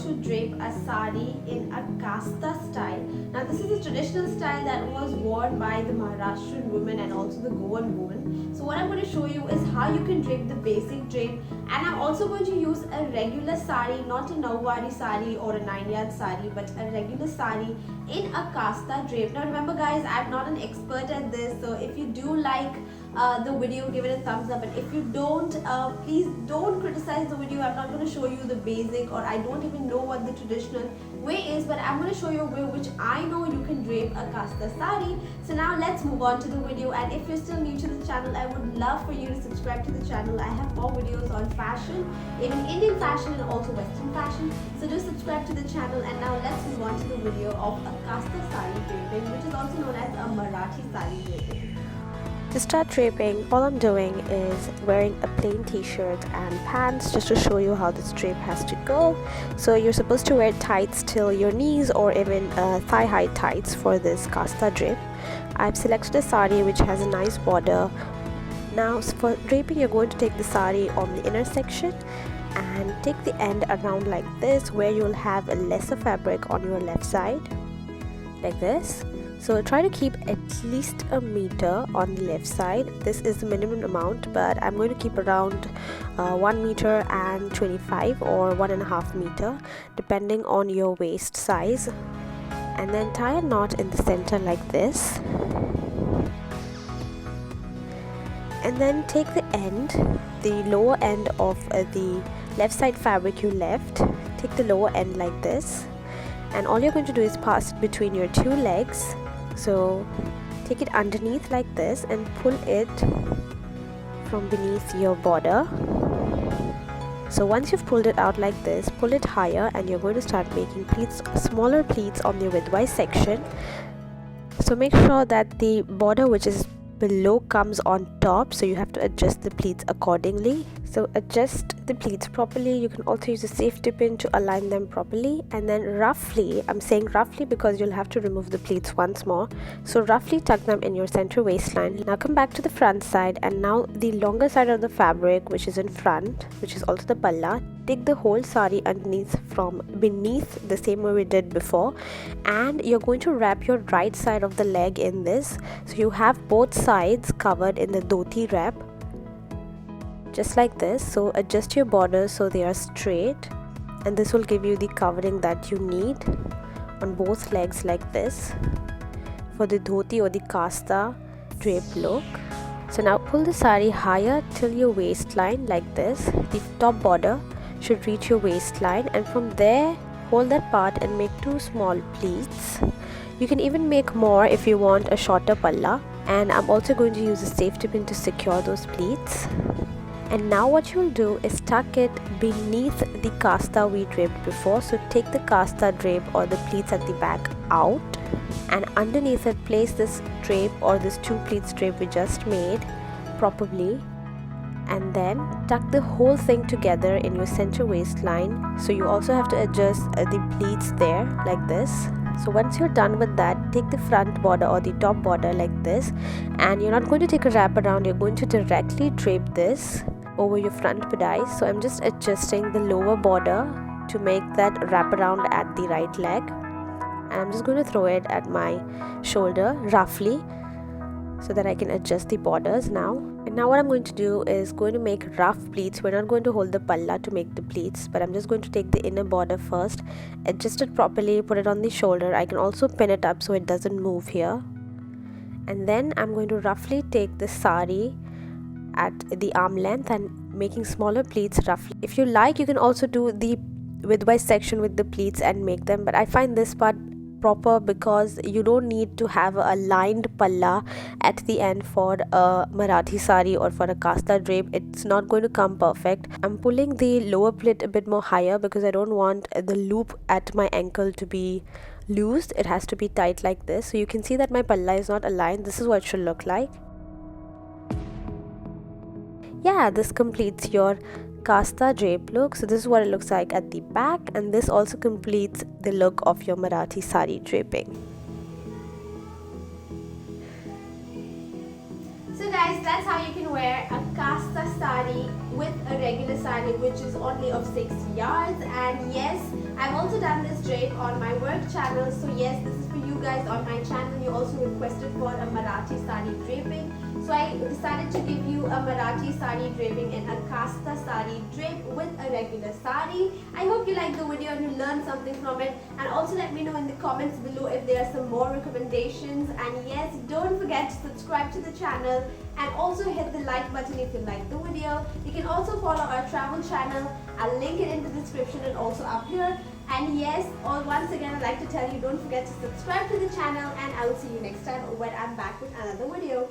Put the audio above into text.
to drape a sari in a Kashta style. Now this is a traditional style that was worn by the Maharashtrian women and also the Goan women. So what I'm going to show you is how you can drape the basic drape, and I'm also going to use a regular sari, not a Nawari sari or a 9-yard sari, but a regular sari in a Kashta drape. Now remember guys, I'm not an expert at this, so if you do like the video, give it a thumbs up, and if you don't, please don't criticize the video. I'm not going to show you the basic, or I don't even know what the traditional way is, but I'm going to show you a way which I know you can drape a Kashta sari. So now let's move on to the video, and if you're still new to the channel, I would love for you to subscribe to the channel. I have more videos on fashion, even Indian fashion and also Western fashion, so do subscribe to the channel. And now let's move on to the video of a Kashta sari draping, which is also known as a Marathi sari draping. To start draping, all I'm doing is wearing a plain t-shirt and pants just to show you how this drape has to go. So you're supposed to wear tights till your knees or even thigh-high tights for this Kashta drape. I've selected a sari which has a nice border. Now for draping, you're going to take the sari on the inner section and take the end around like this, where you'll have a lesser fabric on your left side, like this. So try to keep at least a meter on the left side. This is the minimum amount, but I'm going to keep around 1 meter and 25 or 1.5 meter depending on your waist size, and then tie a knot in the center like this, and then take the end, the lower end of the left side fabric you left, take the lower end like this, and all you're going to do is pass it between your two legs. So take it underneath like this and pull it from beneath your border. So once you've pulled it out like this, pull it higher, and you're going to start making pleats, smaller pleats on the widthwise section. So make sure that the border which is below comes on top, so you have to adjust the pleats accordingly. So adjust the pleats properly. You can also use a safety pin to align them properly, and then roughly, I'm saying roughly because you'll have to remove the pleats once more, so roughly tuck them in your center waistline. Now come back to the front side, and now the longer side of the fabric which is in front, which is also the palla, take the whole sari underneath from beneath the same way we did before, and you're going to wrap your right side of the leg in this, so you have both sides covered in the dhoti wrap, just like this. So adjust your borders so they are straight, and this will give you the covering that you need on both legs like this for the dhoti or the Kashta drape look. So now pull the sari higher till your waistline like this. The top border should reach your waistline, and from there hold that part and make 2 small pleats. You can even make more if you want a shorter palla, and I'm also going to use a safety pin to secure those pleats. And now what you'll do is tuck it beneath the Kashta we draped before. So take the Kashta drape or the pleats at the back out, and underneath it place this drape or this 2 pleats drape we just made properly, and then tuck the whole thing together in your center waistline. So you also have to adjust the pleats there like this. So once you're done with that, take the front border or the top border like this, and you're not going to take a wrap around, you're going to directly drape this over your front pedais. So I'm just adjusting the lower border to make that wrap around at the right leg, and I'm just going to throw it at my shoulder roughly so that I can adjust the borders now. And now what I'm going to do is going to make rough pleats. We're not going to hold the palla to make the pleats, but I'm just going to take the inner border first, adjust it properly, put it on the shoulder. I can also pin it up so it doesn't move here, and then I'm going to roughly take the sari at the arm length and making smaller pleats roughly. If you like, you can also do the widthwise section with the pleats and make them, but I find this part proper because you don't need to have a lined palla at the end for a Marathi sari or for a Kashta drape. It's not going to come perfect. I'm pulling the lower plit a bit more higher because I don't want the loop at my ankle to be loose. It has to be tight like this. So you can see that my palla is not aligned. This is what it should look like. Yeah, this completes your Kashta drape look. So this is what it looks like at the back, and this also completes the look of your Marathi sari draping. So guys, that's how you can wear a Kashta sari with a regular sari which is only of 6 yards. And yes, I've also done this drape on my work channel. So yes, this is for you guys on my channel. You also requested for a Marathi saree draping. So I decided to give you a Marathi saree draping in a Kashta saree drape with a regular saree. I hope you liked the video and you learned something from it. And also let me know in the comments below if there are some more recommendations. And yes, don't forget to subscribe to the channel and also hit the like button if you liked the video. You can also follow our travel channel. I'll link it in the description and also up here. And yes, once again I'd like to tell you, don't forget to subscribe to the channel, and I will see you next time when I'm back with another video.